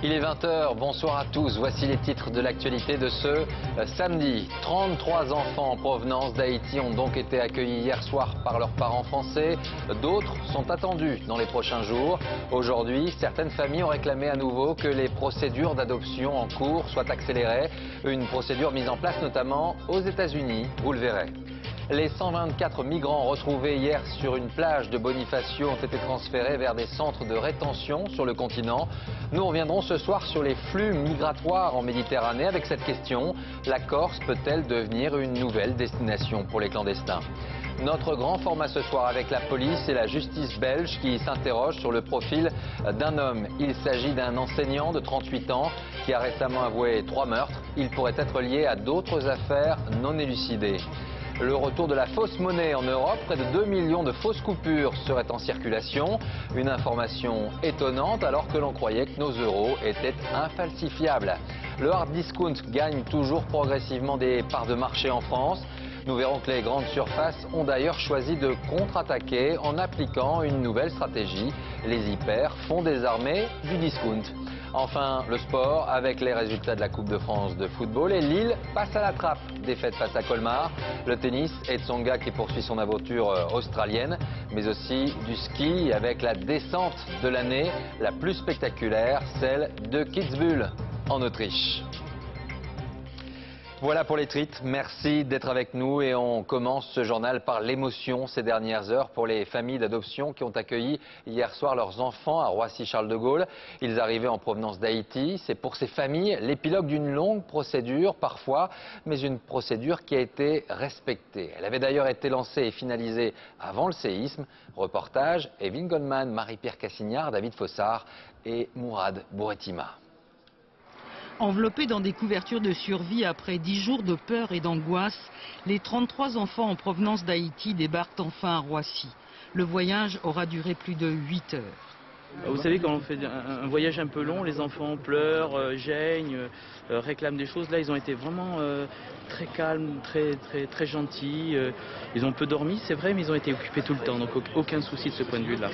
Il est 20 h, bonsoir à tous. Voici les titres de l'actualité de ce samedi. 33 enfants en provenance d'Haïti ont donc été accueillis hier soir par leurs parents français. D'autres sont attendus dans les prochains jours. Aujourd'hui, certaines familles ont réclamé à nouveau que les procédures d'adoption en cours soient accélérées. Une procédure mise en place notamment aux États-Unis, vous le verrez. Les 124 migrants retrouvés hier sur une plage de Bonifacio ont été transférés vers des centres de rétention sur le continent. Nous reviendrons ce soir sur les flux migratoires en Méditerranée avec cette question. La Corse peut-elle devenir une nouvelle destination pour les clandestins ? Notre grand format ce soir avec la police et la justice belge qui s'interrogent sur le profil d'un homme. Il s'agit d'un enseignant de 38 ans qui a récemment avoué 3 meurtres. Il pourrait être lié à d'autres affaires non élucidées. Le retour de la fausse monnaie en Europe, près de 2 millions de fausses coupures seraient en circulation. Une information étonnante alors que l'on croyait que nos euros étaient infalsifiables. Le hard discount gagne toujours progressivement des parts de marché en France. Nous verrons que les grandes surfaces ont d'ailleurs choisi de contre-attaquer en appliquant une nouvelle stratégie. Les hyper font désormais du discount. Enfin, le sport avec les résultats de la Coupe de France de football et Lille passe à la trappe. Défaite face à Colmar. Le tennis et Tsonga qui poursuit son aventure australienne, mais aussi du ski avec la descente de l'année la plus spectaculaire, celle de Kitzbühel en Autriche. Voilà pour les tweets, merci d'être avec nous et on commence ce journal par l'émotion ces dernières heures pour les familles d'adoption qui ont accueilli hier soir leurs enfants à Roissy-Charles de Gaulle. Ils arrivaient en provenance d'Haïti. C'est pour ces familles l'épilogue d'une longue procédure parfois, mais une procédure qui a été respectée. Elle avait d'ailleurs été lancée et finalisée avant le séisme. Reportage, Evelyne Goldman, Marie-Pierre Cassignard, David Fossard et Mourad Bouretima. Enveloppés dans des couvertures de survie après 10 jours de peur et d'angoisse, les 33 enfants en provenance d'Haïti débarquent enfin à Roissy. Le voyage aura duré plus de 8 heures. Vous savez, quand on fait un voyage un peu long, les enfants pleurent, gênent, réclament des choses. Là, ils ont été vraiment très calmes, très gentils. Ils ont peu dormi, c'est vrai, mais ils ont été occupés tout le temps. Donc aucun souci de ce point de vue-là.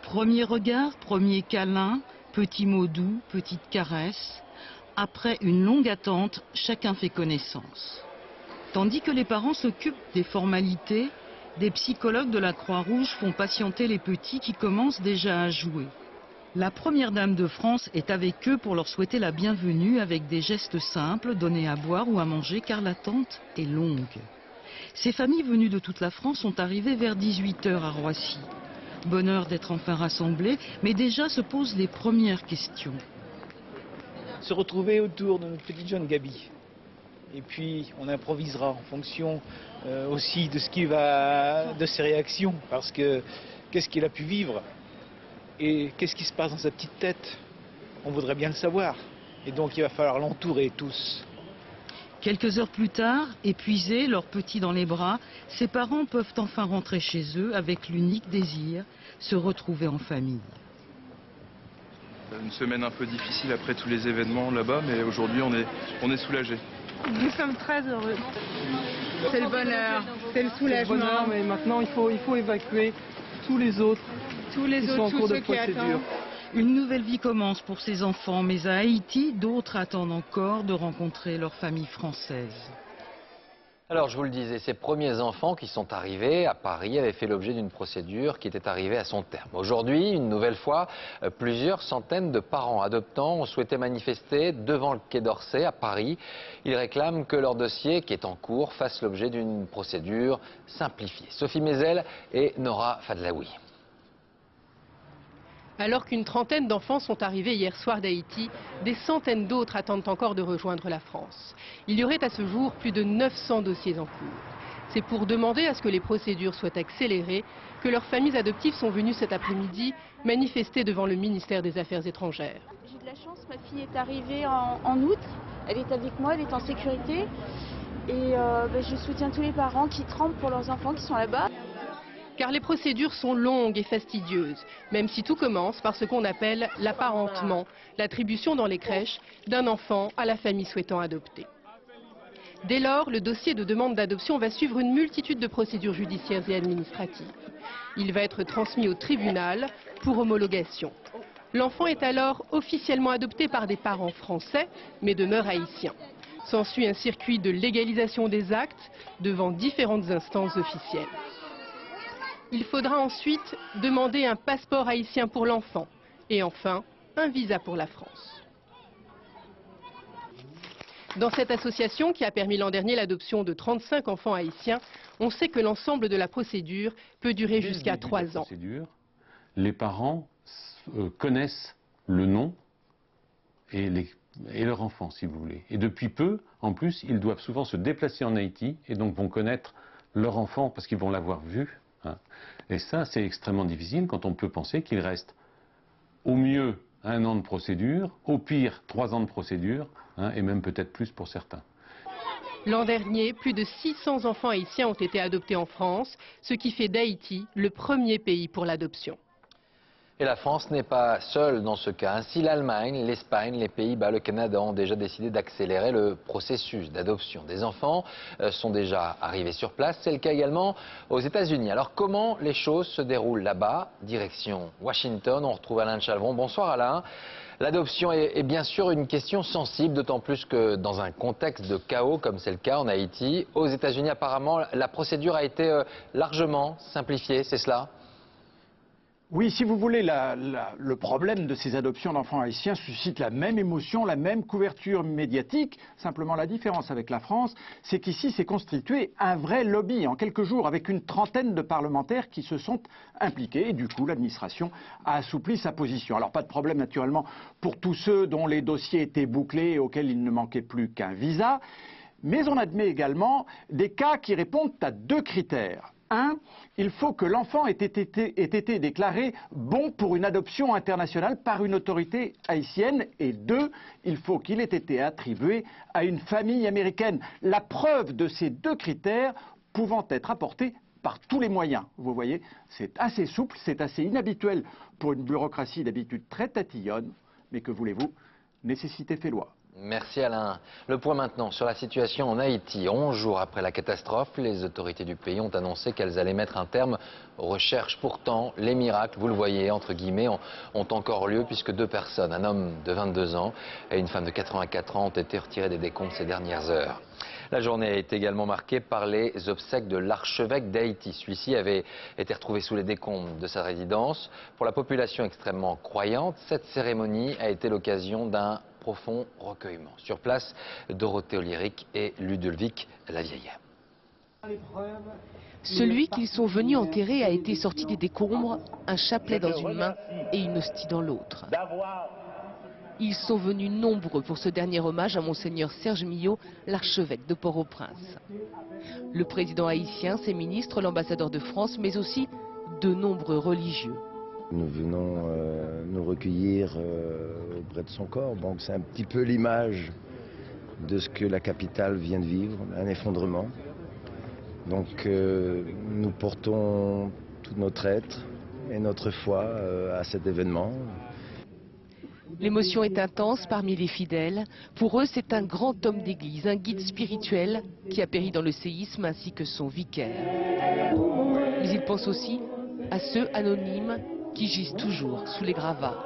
Premier regard, premier câlin, petits mots doux, petites caresses. Après une longue attente, chacun fait connaissance. Tandis que les parents s'occupent des formalités, des psychologues de la Croix-Rouge font patienter les petits qui commencent déjà à jouer. La première dame de France est avec eux pour leur souhaiter la bienvenue avec des gestes simples, donner à boire ou à manger car l'attente est longue. Ces familles venues de toute la France sont arrivées vers 18 h à Roissy. Bonheur d'être enfin rassemblés, mais déjà se posent les premières questions. Se retrouver autour de notre petite jeune Gabi. Et puis on improvisera en fonction aussi de ce qui va, de ses réactions, parce que qu'est-ce qu'il a pu vivre et qu'est-ce qui se passe dans sa petite tête, on voudrait bien le savoir. Et donc il va falloir l'entourer tous. Quelques heures plus tard, épuisés, leurs petits dans les bras, ces parents peuvent enfin rentrer chez eux avec l'unique désir, se retrouver en famille. Une semaine un peu difficile après tous les événements là-bas, mais aujourd'hui on est soulagés. Nous sommes très heureux. C'est le bonheur, c'est le soulagement. C'est le bonheur, mais maintenant il faut évacuer tous les autres qui sont en cours de procédure. Une nouvelle vie commence pour ces enfants, mais à Haïti, d'autres attendent encore de rencontrer leur famille française. Alors je vous le disais, ces premiers enfants qui sont arrivés à Paris avaient fait l'objet d'une procédure qui était arrivée à son terme. Aujourd'hui, une nouvelle fois, plusieurs centaines de parents adoptants ont souhaité manifester devant le Quai d'Orsay à Paris. Ils réclament que leur dossier, qui est en cours, fasse l'objet d'une procédure simplifiée. Sophie Mézel et Nora Fadlaoui. Alors qu'une trentaine d'enfants sont arrivés hier soir d'Haïti, des centaines d'autres attendent encore de rejoindre la France. Il y aurait à ce jour plus de 900 dossiers en cours. C'est pour demander à ce que les procédures soient accélérées que leurs familles adoptives sont venues cet après-midi manifester devant le ministère des Affaires étrangères. J'ai de la chance, ma fille est arrivée en août, elle est avec moi, elle est en sécurité. Et je soutiens tous les parents qui tremblent pour leurs enfants qui sont là-bas. Car les procédures sont longues et fastidieuses, même si tout commence par ce qu'on appelle l'apparentement, l'attribution dans les crèches d'un enfant à la famille souhaitant adopter. Dès lors, le dossier de demande d'adoption va suivre une multitude de procédures judiciaires et administratives. Il va être transmis au tribunal pour homologation. L'enfant est alors officiellement adopté par des parents français, mais demeure haïtien. S'ensuit un circuit de légalisation des actes devant différentes instances officielles. Il faudra ensuite demander un passeport haïtien pour l'enfant et enfin un visa pour la France. Dans cette association qui a permis l'an dernier l'adoption de 35 enfants haïtiens, on sait que l'ensemble de la procédure peut durer jusqu'à 3 ans. Les parents connaissent le nom et leur enfant, si vous voulez. Et depuis peu, en plus, ils doivent souvent se déplacer en Haïti et donc vont connaître leur enfant parce qu'ils vont l'avoir vu. Hein. Et ça, c'est extrêmement difficile quand on peut penser qu'il reste au mieux 1 an de procédure, au pire 3 ans de procédure, hein, et même peut-être plus pour certains. L'an dernier, plus de 600 enfants haïtiens ont été adoptés en France, ce qui fait d'Haïti le premier pays pour l'adoption. Et la France n'est pas seule dans ce cas. Ainsi, l'Allemagne, l'Espagne, les Pays-Bas, le Canada ont déjà décidé d'accélérer le processus d'adoption des enfants, sont déjà arrivés sur place. C'est le cas également aux États-Unis. Alors comment les choses se déroulent là-bas? Direction Washington, on retrouve Alain Chalvon. Bonsoir Alain. L'adoption est bien sûr une question sensible, d'autant plus que dans un contexte de chaos comme c'est le cas en Haïti. Aux États-Unis, apparemment, la procédure a été largement simplifiée, c'est cela ? Oui, si vous voulez, le problème de ces adoptions d'enfants haïtiens suscite la même émotion, la même couverture médiatique. Simplement, la différence avec la France, c'est qu'ici s'est constitué un vrai lobby en quelques jours avec une trentaine de parlementaires qui se sont impliqués. Et du coup, l'administration a assoupli sa position. Alors, pas de problème naturellement pour tous ceux dont les dossiers étaient bouclés et auxquels il ne manquait plus qu'un visa. Mais on admet également des cas qui répondent à 2 critères. 1, il faut que l'enfant ait été déclaré bon pour une adoption internationale par une autorité haïtienne. Et 2, il faut qu'il ait été attribué à une famille américaine. La preuve de ces 2 critères pouvant être apportée par tous les moyens. Vous voyez, c'est assez souple, c'est assez inhabituel pour une bureaucratie d'habitude très tatillonne. Mais que voulez-vous, nécessité fait loi. Merci Alain. Le point maintenant sur la situation en Haïti. 11 jours après la catastrophe, les autorités du pays ont annoncé qu'elles allaient mettre un terme aux recherches. Pourtant, les miracles, vous le voyez, entre guillemets, ont encore lieu puisque 2 personnes, un homme de 22 ans et une femme de 84 ans, ont été retirées des décombres ces dernières heures. La journée a été également marquée par les obsèques de l'archevêque d'Haïti. Celui-ci avait été retrouvé sous les décombres de sa résidence. Pour la population extrêmement croyante, cette cérémonie a été l'occasion d'un profond recueillement. Sur place, Dorothée Olyric et Ludovic Lavieille. Celui qu'ils sont venus enterrer a été sorti des décombres, un chapelet dans une main et une hostie dans l'autre. Ils sont venus nombreux pour ce dernier hommage à Monseigneur Serge Millot, l'archevêque de Port-au-Prince. Le président haïtien, ses ministres, l'ambassadeur de France, mais aussi de nombreux religieux. Nous venons nous recueillir auprès de son corps, donc c'est un petit peu l'image de ce que la capitale vient de vivre, un effondrement. Donc nous portons tout notre être et notre foi à cet événement. L'émotion est intense parmi les fidèles. Pour eux, c'est un grand homme d'église, un guide spirituel qui a péri dans le séisme ainsi que son vicaire. Mais ils pensent aussi à ceux anonymes qui gisent toujours sous les gravats.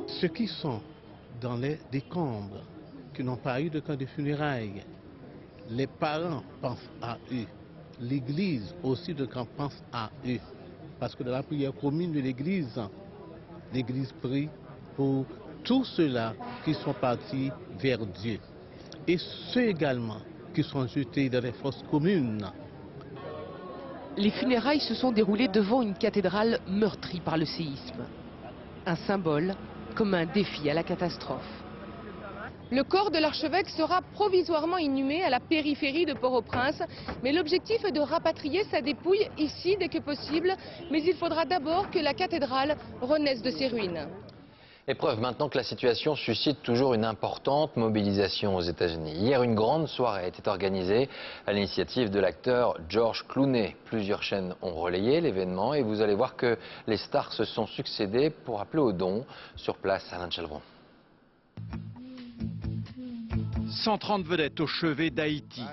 Ceux qui sont dans les décombres, qui n'ont pas eu de camp de funérailles, les parents pensent à eux, l'église aussi de camp pense à eux. Parce que dans la prière commune de l'église prie pour tous ceux-là qui sont partis vers Dieu. Et ceux également qui sont jetés dans les fosses communes. Les funérailles se sont déroulées devant une cathédrale meurtrie par le séisme. Un symbole comme un défi à la catastrophe. Le corps de l'archevêque sera provisoirement inhumé à la périphérie de Port-au-Prince. Mais l'objectif est de rapatrier sa dépouille ici dès que possible. Mais il faudra d'abord que la cathédrale renaisse de ses ruines. Et preuve maintenant que la situation suscite toujours une importante mobilisation aux États-Unis. Hier, une grande soirée était organisée à l'initiative de l'acteur George Clooney. Plusieurs chaînes ont relayé l'événement et vous allez voir que les stars se sont succédés pour appeler aux dons. Sur place, Alain Chalvon. 130 vedettes au chevet d'Haïti,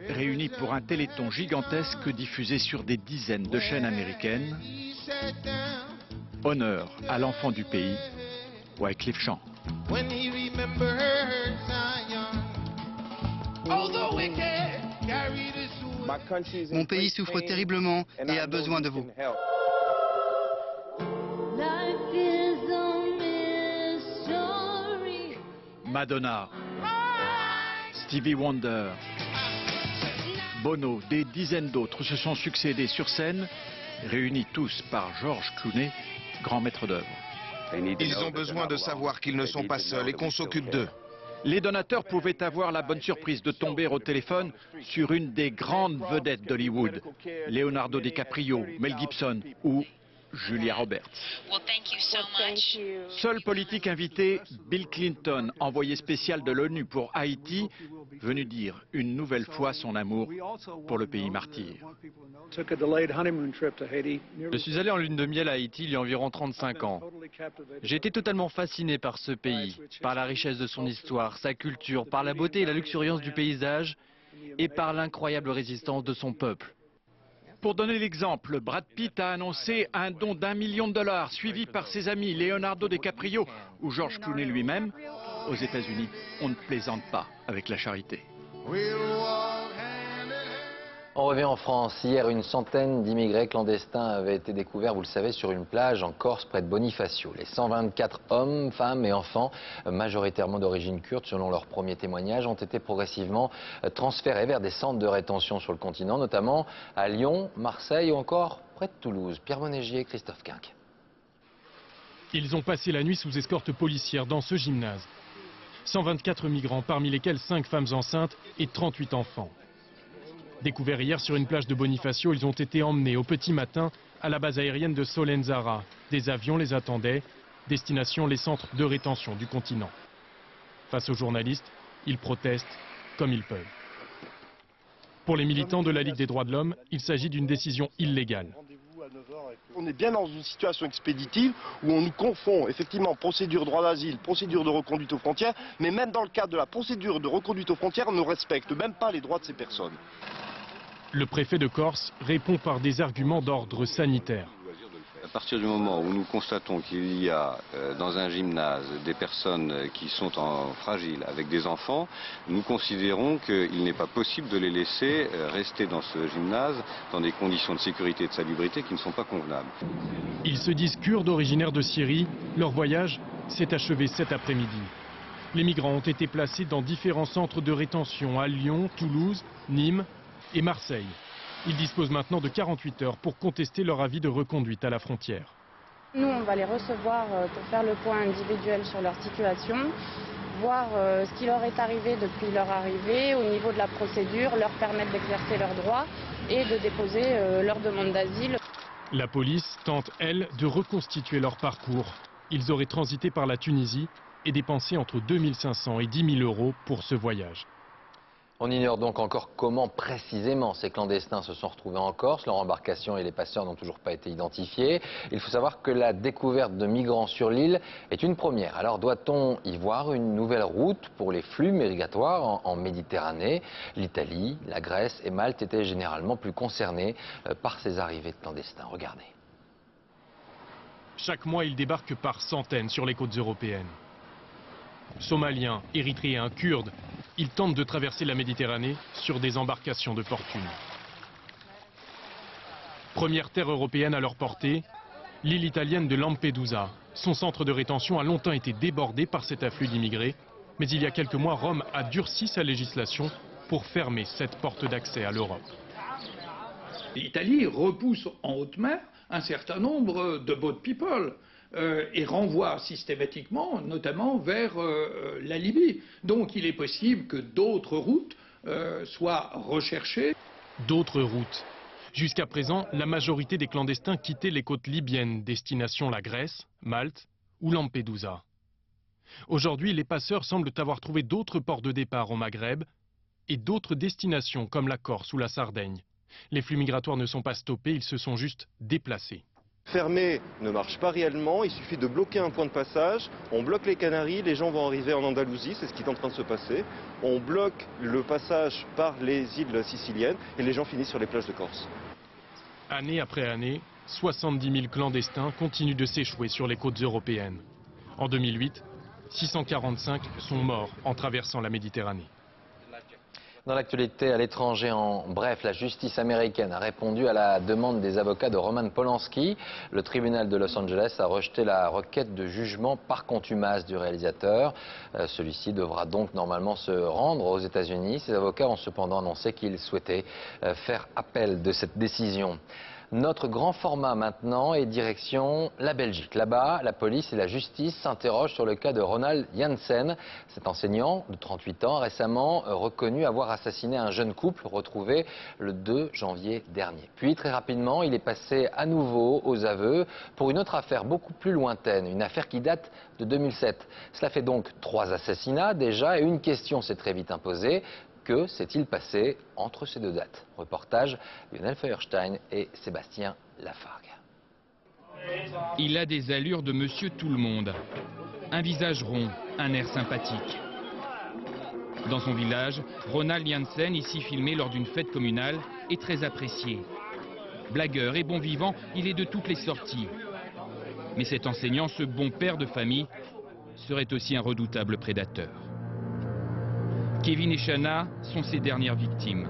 réunies pour un téléthon gigantesque diffusé sur des dizaines de chaînes américaines Honneur à l'enfant du pays, Wyclef Jean. Mon pays souffre terriblement et a besoin de vous. Madonna, Stevie Wonder, Bono, des dizaines d'autres se sont succédés sur scène, réunis tous par George Clooney, grand maître d'œuvre. Ils ont besoin de savoir qu'ils ne sont pas seuls et qu'on s'occupe d'eux. Les donateurs pouvaient avoir la bonne surprise de tomber au téléphone sur une des grandes vedettes d'Hollywood, Leonardo DiCaprio, Mel Gibson ou Julia Roberts. Seul politique invité, Bill Clinton, envoyé spécial de l'ONU pour Haïti, venu dire une nouvelle fois son amour pour le pays martyr. Je suis allé en lune de miel à Haïti il y a environ 35 ans. J'ai été totalement fasciné par ce pays, par la richesse de son histoire, sa culture, par la beauté et la luxuriance du paysage et par l'incroyable résistance de son peuple. Pour donner l'exemple, Brad Pitt a annoncé un don d'1 million de dollars, suivi par ses amis Leonardo DiCaprio ou George Clooney lui-même. Aux États-Unis, on ne plaisante pas avec la charité. On revient en France. Hier, une centaine d'immigrés clandestins avaient été découverts, vous le savez, sur une plage en Corse près de Bonifacio. Les 124 hommes, femmes et enfants, majoritairement d'origine kurde, selon leurs premiers témoignages, ont été progressivement transférés vers des centres de rétention sur le continent, notamment à Lyon, Marseille ou encore près de Toulouse. Pierre Monégier et Christophe Quinck. Ils ont passé la nuit sous escorte policière dans ce gymnase. 124 migrants, parmi lesquels 5 femmes enceintes et 38 enfants. Découverts hier sur une plage de Bonifacio, ils ont été emmenés au petit matin à la base aérienne de Solenzara. Des avions les attendaient, destination les centres de rétention du continent. Face aux journalistes, ils protestent comme ils peuvent. Pour les militants de la Ligue des droits de l'homme, il s'agit d'une décision illégale. On est bien dans une situation expéditive où on nous confond effectivement procédure droit d'asile, procédure de reconduite aux frontières, mais même dans le cadre de la procédure de reconduite aux frontières, on ne respecte même pas les droits de ces personnes. Le préfet de Corse répond par des arguments d'ordre sanitaire. À partir du moment où nous constatons qu'il y a dans un gymnase des personnes qui sont fragiles avec des enfants, nous considérons qu'il n'est pas possible de les laisser rester dans ce gymnase dans des conditions de sécurité et de salubrité qui ne sont pas convenables. Ils se disent kurdes originaires de Syrie. Leur voyage s'est achevé cet après-midi. Les migrants ont été placés dans différents centres de rétention à Lyon, Toulouse, Nîmes et Marseille. Ils disposent maintenant de 48 heures pour contester leur avis de reconduite à la frontière. Nous, on va les recevoir pour faire le point individuel sur leur situation, voir ce qui leur est arrivé depuis leur arrivée au niveau de la procédure, leur permettre d'exercer leurs droits et de déposer leur demande d'asile. La police tente, elle, de reconstituer leur parcours. Ils auraient transité par la Tunisie et dépensé entre 2 500 et 10 000 euros pour ce voyage. On ignore donc encore comment précisément ces clandestins se sont retrouvés en Corse. Leur embarcation et les passeurs n'ont toujours pas été identifiés. Il faut savoir que la découverte de migrants sur l'île est une première. Alors doit-on y voir une nouvelle route pour les flux migratoires en Méditerranée? L'Italie, la Grèce et Malte étaient généralement plus concernés par ces arrivées de clandestins. Regardez. Chaque mois, ils débarquent par centaines sur les côtes européennes. Somaliens, Érythréens, Kurdes, ils tentent de traverser la Méditerranée sur des embarcations de fortune. Première terre européenne à leur portée, l'île italienne de Lampedusa. Son centre de rétention a longtemps été débordé par cet afflux d'immigrés, mais il y a quelques mois, Rome a durci sa législation pour fermer cette porte d'accès à l'Europe. L'Italie repousse en haute mer un certain nombre de boat people et renvoie systématiquement, notamment vers la Libye. Donc il est possible que d'autres routes soient recherchées. D'autres routes. Jusqu'à présent, la majorité des clandestins quittaient les côtes libyennes, destination la Grèce, Malte ou Lampedusa. Aujourd'hui, les passeurs semblent avoir trouvé d'autres ports de départ au Maghreb et d'autres destinations comme la Corse ou la Sardaigne. Les flux migratoires ne sont pas stoppés, ils se sont juste déplacés. Fermer ne marche pas réellement, il suffit de bloquer un point de passage, on bloque les Canaries, les gens vont arriver en Andalousie, c'est ce qui est en train de se passer. On bloque le passage par les îles siciliennes et les gens finissent sur les plages de Corse. Année après année, 70 000 clandestins continuent de s'échouer sur les côtes européennes. En 2008, 645 sont morts en traversant la Méditerranée. Dans l'actualité à l'étranger, en bref, la justice américaine a répondu à la demande des avocats de Roman Polanski. Le tribunal de Los Angeles a rejeté la requête de jugement par contumace du réalisateur. Celui-ci devra donc normalement se rendre aux États-Unis. Ses avocats ont cependant annoncé qu'ils souhaitaient faire appel de cette décision. Notre grand format maintenant est direction la Belgique. Là-bas, la police et la justice s'interrogent sur le cas de Ronald Janssen. Cet enseignant de 38 ans a récemment reconnu avoir assassiné un jeune couple retrouvé le 2 janvier dernier. Puis très rapidement, il est passé à nouveau aux aveux pour une autre affaire beaucoup plus lointaine, une affaire qui date de 2007. Cela fait donc 3 assassinats déjà et une question s'est très vite imposée. Que s'est-il passé entre ces deux dates? Reportage Lionel Feuerstein et Sébastien Lafargue. Il a des allures de monsieur tout-le-monde. Un visage rond, un air sympathique. Dans son village, Ronald Janssen, ici filmé lors d'une fête communale, est très apprécié. Blagueur et bon vivant, il est de toutes les sorties. Mais cet enseignant, ce bon père de famille, serait aussi un redoutable prédateur. Kevin et Shanna sont ses dernières victimes.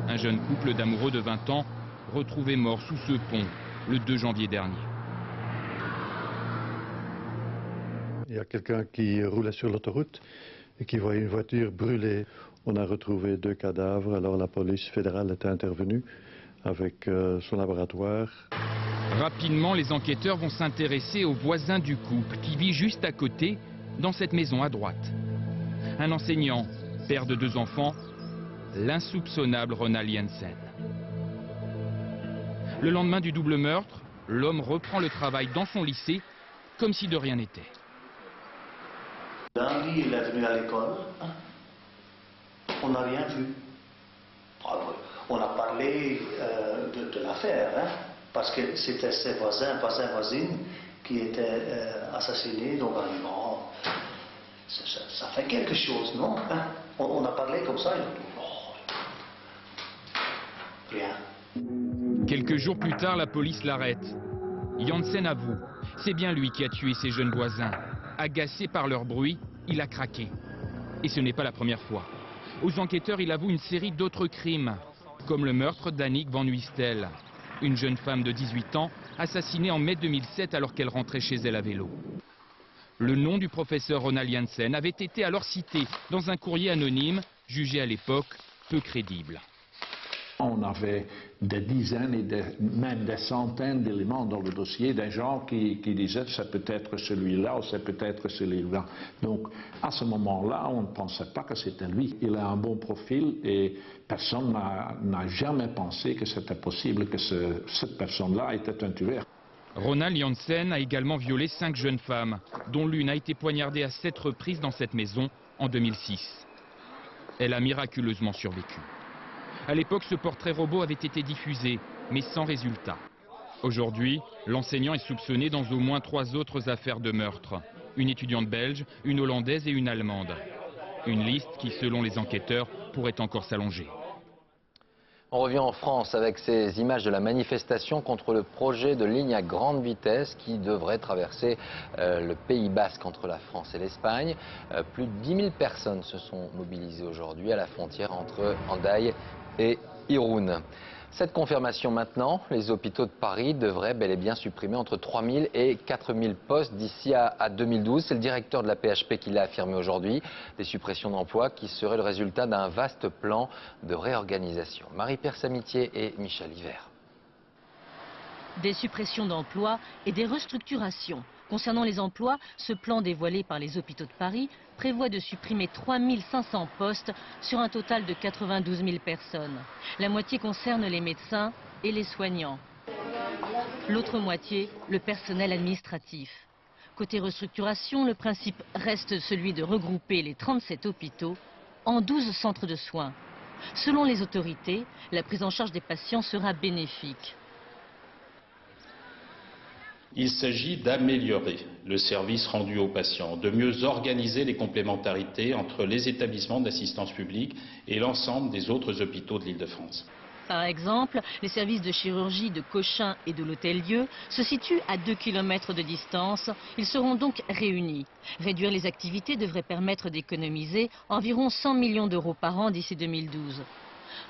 Un jeune couple d'amoureux de 20 ans retrouvé mort sous ce pont le 2 janvier dernier. Il y a quelqu'un qui roulait sur l'autoroute et qui voyait une voiture brûlée. On a retrouvé 2 cadavres, alors la police fédérale est intervenue avec son laboratoire. Rapidement, les enquêteurs vont s'intéresser aux voisins du couple qui vit juste à côté, dans cette maison à droite. Un enseignant, père de 2 enfants, l'insoupçonnable Ronald Janssen. Le lendemain du double meurtre, l'homme reprend le travail dans son lycée comme si de rien n'était. Lundi, il est venu à l'école. On n'a rien vu. On a parlé de l'affaire, parce que c'était ses voisins, qui étaient assassinés. Donc, ça fait quelque chose, non? On a parlé comme ça. Rien. Quelques jours plus tard, la police l'arrête. Janssen avoue, c'est bien lui qui a tué ses jeunes voisins. Agacé par leur bruit, il a craqué. Et ce n'est pas la première fois. Aux enquêteurs, il avoue une série d'autres crimes, comme le meurtre d'Annick Van Nuystel, une jeune femme de 18 ans assassinée en mai 2007 alors qu'elle rentrait chez elle à vélo. Le nom du professeur Ronald Janssen avait été alors cité dans un courrier anonyme, jugé à l'époque peu crédible. On avait des dizaines et même des centaines d'éléments dans le dossier, des gens qui disaient c'est peut-être celui-là ou c'est peut-être celui-là. Donc à ce moment-là, on ne pensait pas que c'était lui. Il a un bon profil et personne n'a jamais pensé que c'était possible que cette personne-là était un tueur. Ronald Janssen a également violé 5 jeunes femmes, dont l'une a été poignardée à 7 reprises dans cette maison en 2006. Elle a miraculeusement survécu. À l'époque, ce portrait robot avait été diffusé, mais sans résultat. Aujourd'hui, l'enseignant est soupçonné dans au moins 3 autres affaires de meurtre. Une étudiante belge, une hollandaise et une allemande. Une liste qui, selon les enquêteurs, pourrait encore s'allonger. On revient en France avec ces images de la manifestation contre le projet de ligne à grande vitesse qui devrait traverser le Pays Basque entre la France et l'Espagne. Plus de 10 000 personnes se sont mobilisées aujourd'hui à la frontière entre Hendaye et Irún. Cette confirmation maintenant, les hôpitaux de Paris devraient bel et bien supprimer entre 3 000 et 4 000 postes d'ici à 2012. C'est le directeur de la PHP qui l'a affirmé aujourd'hui. Des suppressions d'emplois qui seraient le résultat d'un vaste plan de réorganisation. Marie-Pierre Samitier et Michel Hiver. Des suppressions d'emplois et des restructurations. Concernant les emplois, ce plan dévoilé par les hôpitaux de Paris prévoit de supprimer 3 500 postes sur un total de 92 000 personnes. La moitié concerne les médecins et les soignants. L'autre moitié, le personnel administratif. Côté restructuration, le principe reste celui de regrouper les 37 hôpitaux en 12 centres de soins. Selon les autorités, la prise en charge des patients sera bénéfique. Il s'agit d'améliorer le service rendu aux patients, de mieux organiser les complémentarités entre les établissements d'assistance publique et l'ensemble des autres hôpitaux de l'Île-de-France. Par exemple, les services de chirurgie de Cochin et de l'Hôtel-Dieu se situent à 2 km de distance. Ils seront donc réunis. Réduire les activités devrait permettre d'économiser environ 100 millions d'euros par an d'ici 2012.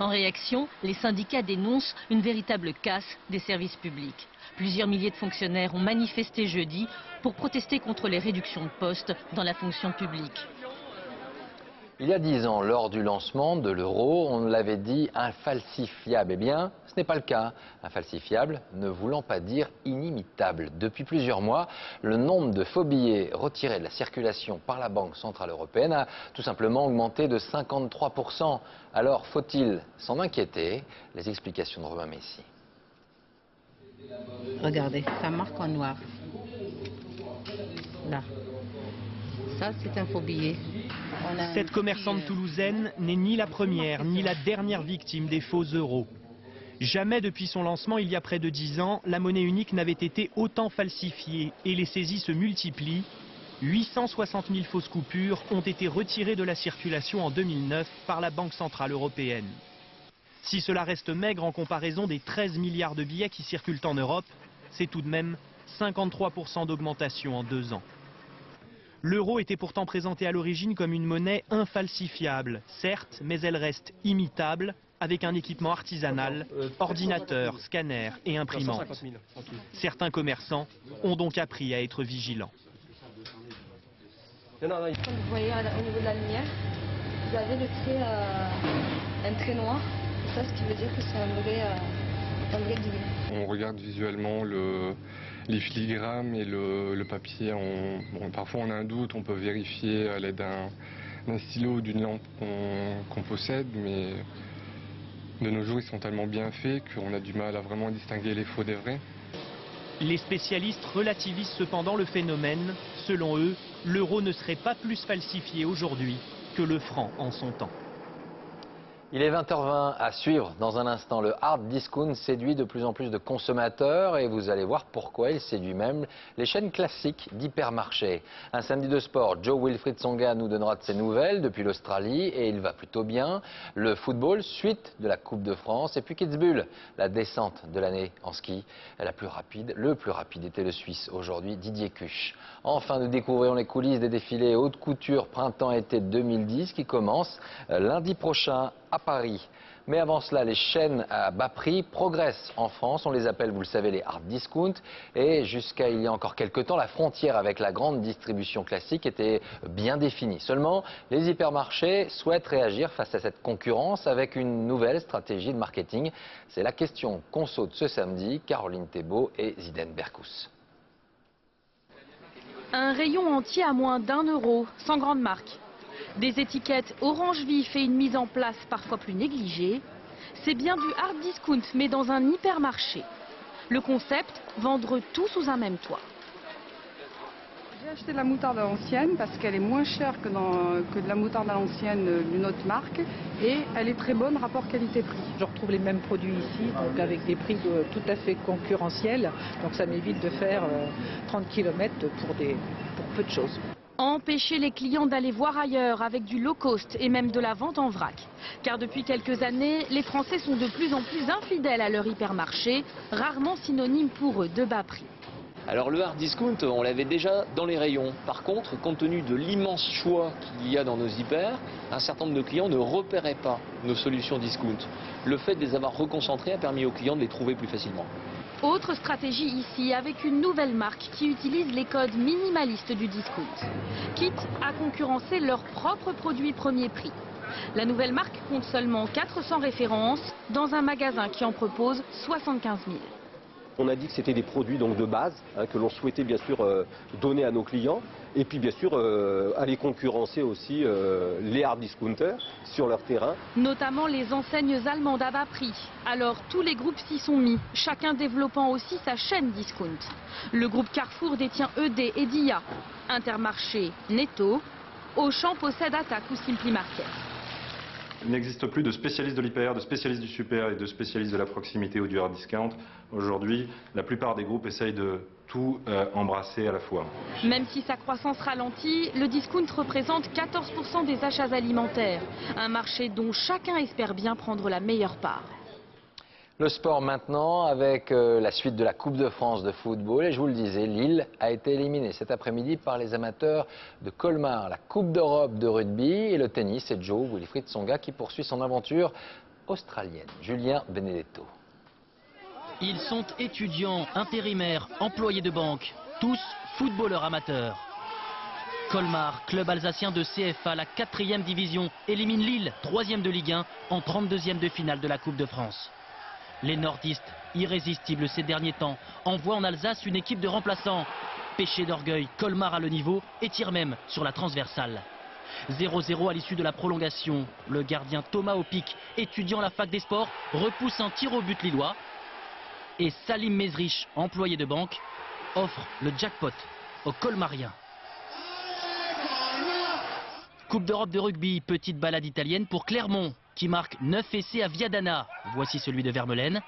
En réaction, les syndicats dénoncent une véritable casse des services publics. Plusieurs milliers de fonctionnaires ont manifesté jeudi pour protester contre les réductions de postes dans la fonction publique. Il y a 10 ans, lors du lancement de l'euro, on l'avait dit infalsifiable. Eh bien, ce n'est pas le cas. Infalsifiable ne voulant pas dire inimitable. Depuis plusieurs mois, le nombre de faux billets retirés de la circulation par la Banque Centrale Européenne a tout simplement augmenté de 53%. Alors, faut-il s'en inquiéter? Les explications de Romain Messi. Regardez, ça marque en noir. Là. Ça, c'est un faux billet. Cette commerçante toulousaine n'est ni la première ni la dernière victime des faux euros. Jamais depuis son lancement il y a près de 10 ans, la monnaie unique n'avait été autant falsifiée et les saisies se multiplient. 860 000 fausses coupures ont été retirées de la circulation en 2009 par la Banque Centrale Européenne. Si cela reste maigre en comparaison des 13 milliards de billets qui circulent en Europe, c'est tout de même 53% d'augmentation en 2 ans. L'euro était pourtant présenté à l'origine comme une monnaie infalsifiable, certes, mais elle reste imitable, avec un équipement artisanal, ordinateur, scanner et imprimante. Certains commerçants ont donc appris à être vigilants. Comme vous voyez au niveau de la lumière, vous avez le trait, un trait noir, et ça, ce qui veut dire que c'est un vrai billet. On regarde visuellement les filigranes et le papier. Parfois on a un doute, on peut vérifier à l'aide d'un stylo ou d'une lampe qu'on possède, mais de nos jours ils sont tellement bien faits qu'on a du mal à vraiment distinguer les faux des vrais. Les spécialistes relativisent cependant le phénomène. Selon eux, l'euro ne serait pas plus falsifié aujourd'hui que le franc en son temps. Il est 20h20 à suivre. Dans un instant, le hard discount séduit de plus en plus de consommateurs et vous allez voir pourquoi il séduit même les chaînes classiques d'hypermarchés. Un samedi de sport, Joe Wilfried Tsonga nous donnera de ses nouvelles depuis l'Australie et il va plutôt bien. Le football, suite de la Coupe de France et puis Kitzbühel, la descente de l'année en ski. Le plus rapide était le Suisse aujourd'hui, Didier Cuche. Enfin, nous découvrirons les coulisses des défilés haute couture printemps-été 2010 qui commencent lundi prochain à Paris. Mais avant cela, les chaînes à bas prix progressent en France. On les appelle, vous le savez, les hard discount. Et jusqu'à il y a encore quelques temps, la frontière avec la grande distribution classique était bien définie. Seulement, les hypermarchés souhaitent réagir face à cette concurrence avec une nouvelle stratégie de marketing. C'est la question qu'on saute ce samedi. Caroline Thébault et Zidane Berkous. Un rayon entier à moins d'1 euro, sans grande marque. Des étiquettes orange vif et une mise en place parfois plus négligée. C'est bien du hard discount, mais dans un hypermarché. Le concept, vendre tout sous un même toit. J'ai acheté de la moutarde à l'ancienne parce qu'elle est moins chère que de la moutarde à l'ancienne d'une autre marque et elle est très bonne rapport qualité-prix. Je retrouve les mêmes produits ici, donc avec des prix tout à fait concurrentiels, donc ça m'évite de faire 30 km pour peu de choses. Empêcher les clients d'aller voir ailleurs avec du low cost et même de la vente en vrac. Car depuis quelques années, les Français sont de plus en plus infidèles à leur hypermarché, rarement synonyme pour eux de bas prix. Alors le hard discount, on l'avait déjà dans les rayons. Par contre, compte tenu de l'immense choix qu'il y a dans nos hyper, un certain nombre de clients ne repéraient pas nos solutions discount. Le fait de les avoir reconcentrés a permis aux clients de les trouver plus facilement. Autre stratégie ici, avec une nouvelle marque qui utilise les codes minimalistes du discount, quitte à concurrencer leurs propres produits premier prix. La nouvelle marque compte seulement 400 références dans un magasin qui en propose 75 000. On a dit que c'était des produits donc de base que l'on souhaitait bien sûr donner à nos clients et puis bien sûr aller concurrencer aussi les hard discounters sur leur terrain. Notamment les enseignes allemandes à bas prix. Alors tous les groupes s'y sont mis, chacun développant aussi sa chaîne discount. Le groupe Carrefour détient ED et Dia, Intermarché, Netto, Auchan possède Attaque ou Simply Market. Il n'existe plus de spécialistes de l'hyper, de spécialistes du super et de spécialistes de la proximité ou du hard discount. Aujourd'hui, la plupart des groupes essayent de tout embrasser à la fois. Même si sa croissance ralentit, le discount représente 14% des achats alimentaires. Un marché dont chacun espère bien prendre la meilleure part. Le sport maintenant avec la suite de la Coupe de France de football. Et je vous le disais, Lille a été éliminée cet après-midi par les amateurs de Colmar. La Coupe d'Europe de rugby et le tennis, c'est Joe Wilfried Tsonga qui poursuit son aventure australienne. Julien Benedetto. Ils sont étudiants, intérimaires, employés de banque, tous footballeurs amateurs. Colmar, club alsacien de CFA, la 4e division, élimine Lille, 3e de Ligue 1, en 32e de finale de la Coupe de France. Les nordistes, irrésistibles ces derniers temps, envoient en Alsace une équipe de remplaçants. Péché d'orgueil, Colmar a le niveau et tire même sur la transversale. 0-0 à l'issue de la prolongation. Le gardien Thomas Opic, étudiant à la fac des sports, repousse un tir au but lillois. Et Salim Mezrich, employé de banque, offre le jackpot aux Colmariens. Coupe d'Europe de rugby, petite balade italienne pour Clermont, qui marque 9 essais à Viadana. Voici celui de Vermeulen.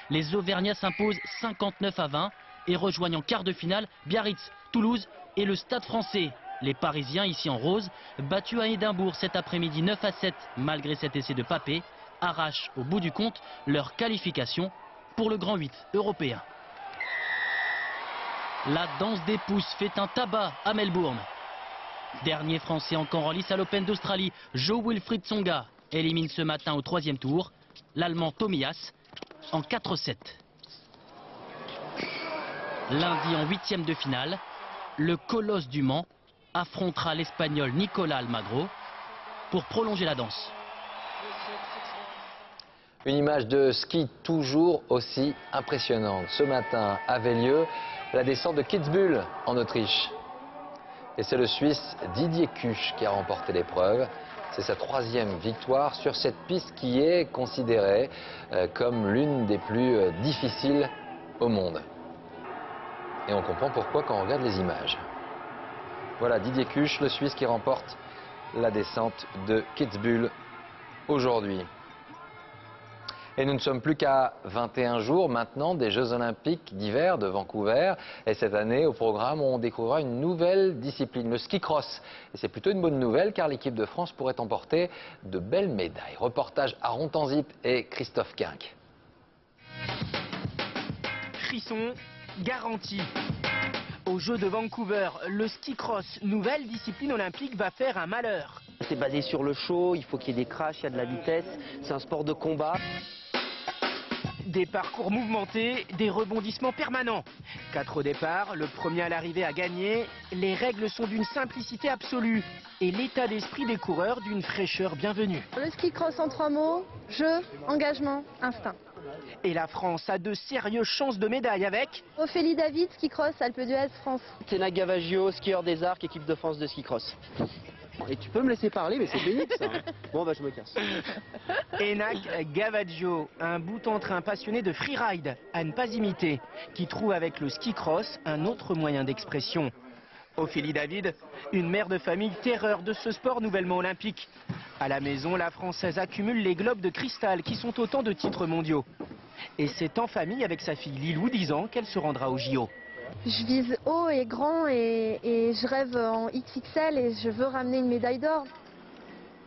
Les Auvergnats s'imposent 59-20 et rejoignent en quart de finale Biarritz, Toulouse et le Stade Français. Les Parisiens, ici en rose, battus à Édimbourg cet après-midi 9-7, malgré cet essai de Papé, arrachent au bout du compte leur qualification pour le Grand 8 européen. La danse des pouces fait un tabac à Melbourne. Dernier Français encore en lice à l'Open d'Australie, Joe Wilfried Tsonga élimine ce matin au 3e tour l'Allemand Tomias en 4-7. Lundi en 8e de finale, le colosse du Mans affrontera l'Espagnol Nicolas Almagro pour prolonger la danse. Une image de ski toujours aussi impressionnante. Ce matin avait lieu la descente de Kitzbühel en Autriche. Et c'est le Suisse Didier Kusch qui a remporté l'épreuve. C'est sa 3e victoire sur cette piste qui est considérée comme l'une des plus difficiles au monde. Et on comprend pourquoi quand on regarde les images. Voilà Didier Kusch, le Suisse qui remporte la descente de Kitzbühel aujourd'hui. Et nous ne sommes plus qu'à 21 jours maintenant des Jeux Olympiques d'hiver de Vancouver. Et cette année, au programme, on découvrira une nouvelle discipline, le ski cross. Et c'est plutôt une bonne nouvelle car l'équipe de France pourrait emporter de belles médailles. Reportage à Rontanzip et Christophe Quinck. Frisson garanti. Aux Jeux de Vancouver, le ski cross, nouvelle discipline olympique, va faire un malheur. C'est basé sur le show, il faut qu'il y ait des crashs, il y a de la vitesse, c'est un sport de combat. Des parcours mouvementés, des rebondissements permanents. 4 au départ, le premier à l'arrivée a gagné. Les règles sont d'une simplicité absolue et l'état d'esprit des coureurs d'une fraîcheur bienvenue. Le ski cross en 3 mots, jeu, engagement, instinct. Et la France a de sérieuses chances de médaille avec Ophélie David, ski cross, Alpe d'Huez, France. Tena Gavaggio, skieur des Arcs, équipe de France de ski cross. Et tu peux me laisser parler, mais c'est pénible ça. Bon bah je me casse. Enak Gavaggio, un bout en train passionné de freeride, à ne pas imiter, qui trouve avec le ski cross un autre moyen d'expression. Ophélie David, une mère de famille terreur de ce sport nouvellement olympique. À la maison, la Française accumule les globes de cristal qui sont autant de titres mondiaux. Et c'est en famille avec sa fille Lilou, 10 ans, qu'elle se rendra au JO. Je vise haut et grand et je rêve en XXL et je veux ramener une médaille d'or.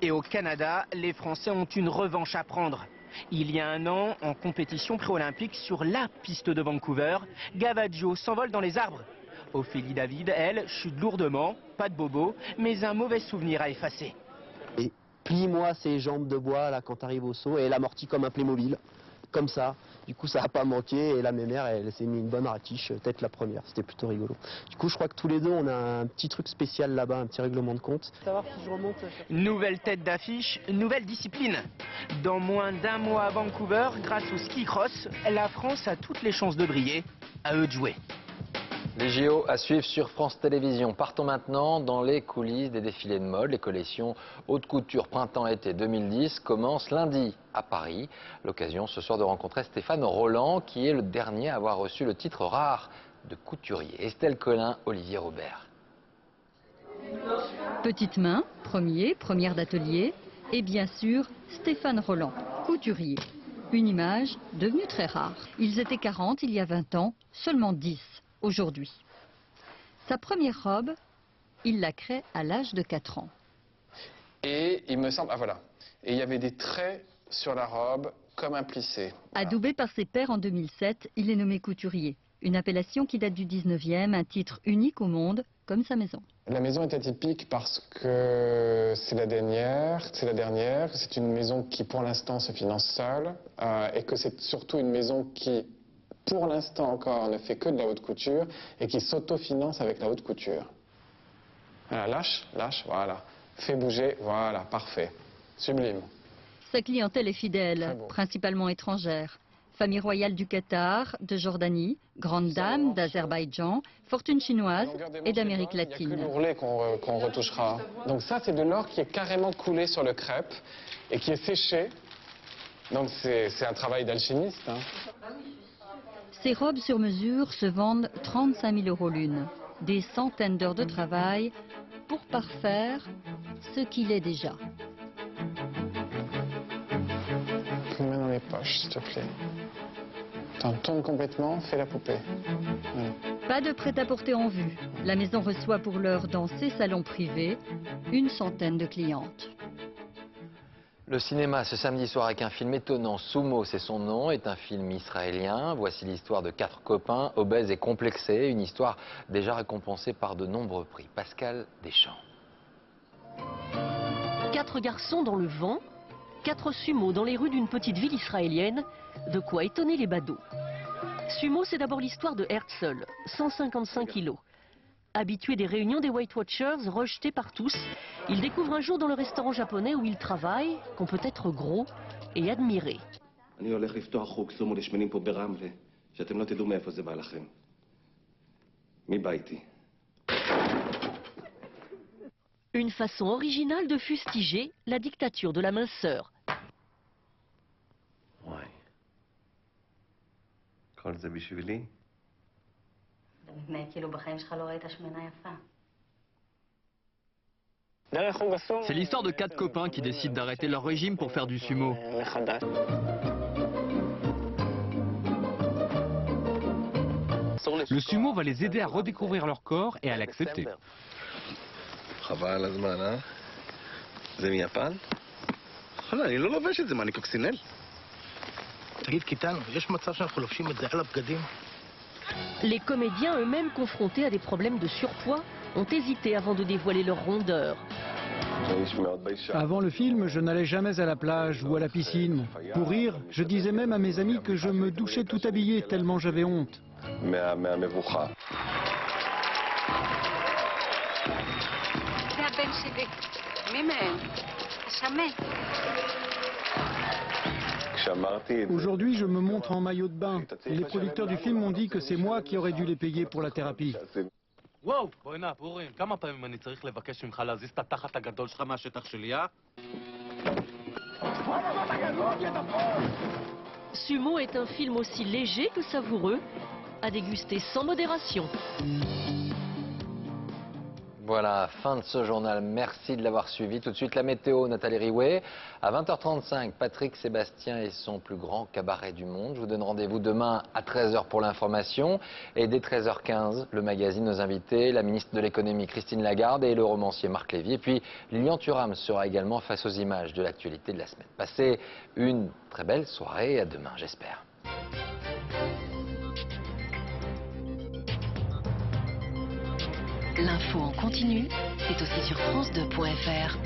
Et au Canada, les Français ont une revanche à prendre. Il y a un an, en compétition pré-olympique sur la piste de Vancouver, Gavaggio s'envole dans les arbres. Ophélie David, elle, chute lourdement, pas de bobo, mais un mauvais souvenir à effacer. Et plie-moi ces jambes de bois là quand t'arrives au saut et elle amortit comme un Playmobil, comme ça. Du coup ça n'a pas manqué et là mes mères elle s'est mis une bonne ratiche, peut-être la première, c'était plutôt rigolo. Du coup je crois que tous les deux on a un petit truc spécial là-bas, un petit règlement de compte. Savoir si je remonte. Nouvelle tête d'affiche, nouvelle discipline. Dans moins d'un mois à Vancouver, grâce au ski cross, la France a toutes les chances de briller, à eux de jouer. Les JO à suivre sur France Télévisions. Partons maintenant dans les coulisses des défilés de mode. Les collections haute couture printemps-été 2010 commencent lundi à Paris. L'occasion ce soir de rencontrer Stéphane Roland qui est le dernier à avoir reçu le titre rare de couturier. Estelle Collin, Olivier Robert. Petite main, première d'atelier et bien sûr Stéphane Roland, couturier. Une image devenue très rare. Ils étaient 40 il y a 20 ans, seulement 10. Aujourd'hui. Sa première robe, il la crée à l'âge de 4 ans. Et il me semble, ah voilà, et il y avait des traits sur la robe comme un plissé. Adoubé par ses pairs en 2007, il est nommé couturier. Une appellation qui date du 19e, un titre unique au monde, comme sa maison. La maison est atypique parce que c'est la dernière, c'est une maison qui pour l'instant se finance seule et que c'est surtout une maison qui pour l'instant encore ne fait que de la haute couture et qui s'autofinance avec la haute couture. Voilà, lâche, voilà. Fais bouger, voilà, parfait. Sublime. Sa clientèle est fidèle, principalement étrangère. Famille royale du Qatar, de Jordanie, grande dame d'Azerbaïdjan, fortune chinoise et d'Amérique latine. Il n'y a que l'ourlet qu'on retouchera. Donc ça, c'est de l'or qui est carrément coulé sur le crêpe et qui est séché. Donc c'est un travail d'alchimiste. Hein. Ces robes sur mesure se vendent 35 000 € l'une. Des centaines d'heures de travail pour parfaire ce qu'il est déjà. Mets dans les poches, s'il te plaît. Tourne complètement, fais la poupée. Ouais. Pas de prêt-à-porter en vue. La maison reçoit pour l'heure dans ses salons privés une centaine de clientes. Le cinéma ce samedi soir avec un film étonnant, Sumo c'est son nom, est un film israélien. Voici l'histoire de 4 copains obèses et complexés, une histoire déjà récompensée par de nombreux prix. Pascal Deschamps. 4 garçons dans le vent, 4 sumo dans les rues d'une petite ville israélienne, de quoi étonner les badauds. Sumo, c'est d'abord l'histoire de Herzl, 155 kilos. Habitué des réunions des Weight Watchers, rejeté par tous, il découvre un jour dans le restaurant japonais où il travaille qu'on peut être gros et admiré. Une façon originale de fustiger la dictature de la minceur. C'est l'histoire de 4 copains qui décident d'arrêter leur régime pour faire du sumo. Le sumo va les aider à redécouvrir leur corps et à l'accepter. Les comédiens eux-mêmes confrontés à des problèmes de surpoids ont hésité avant de dévoiler leur rondeur. Avant le film, je n'allais jamais à la plage ou à la piscine. Pour rire, je disais même à mes amis que je me douchais tout habillé tellement j'avais honte. Aujourd'hui, je me montre en maillot de bain. Et les producteurs du film m'ont dit que c'est moi qui aurais dû les payer pour la thérapie. Sumo est un film aussi léger que savoureux, à déguster sans modération. Voilà, fin de ce journal. Merci de l'avoir suivi. Tout de suite, la météo, Nathalie Riouet. À 20h35, Patrick Sébastien et son plus grand cabaret du monde. Je vous donne rendez-vous demain à 13h pour l'information. Et dès 13h15, le magazine Nos Invités, la ministre de l'économie Christine Lagarde et le romancier Marc Lévy. Et puis, Lilian Thuram sera également face aux images de l'actualité de la semaine. Passez une très belle soirée et à demain, j'espère. L'info en continu, c'est aussi sur France2.fr.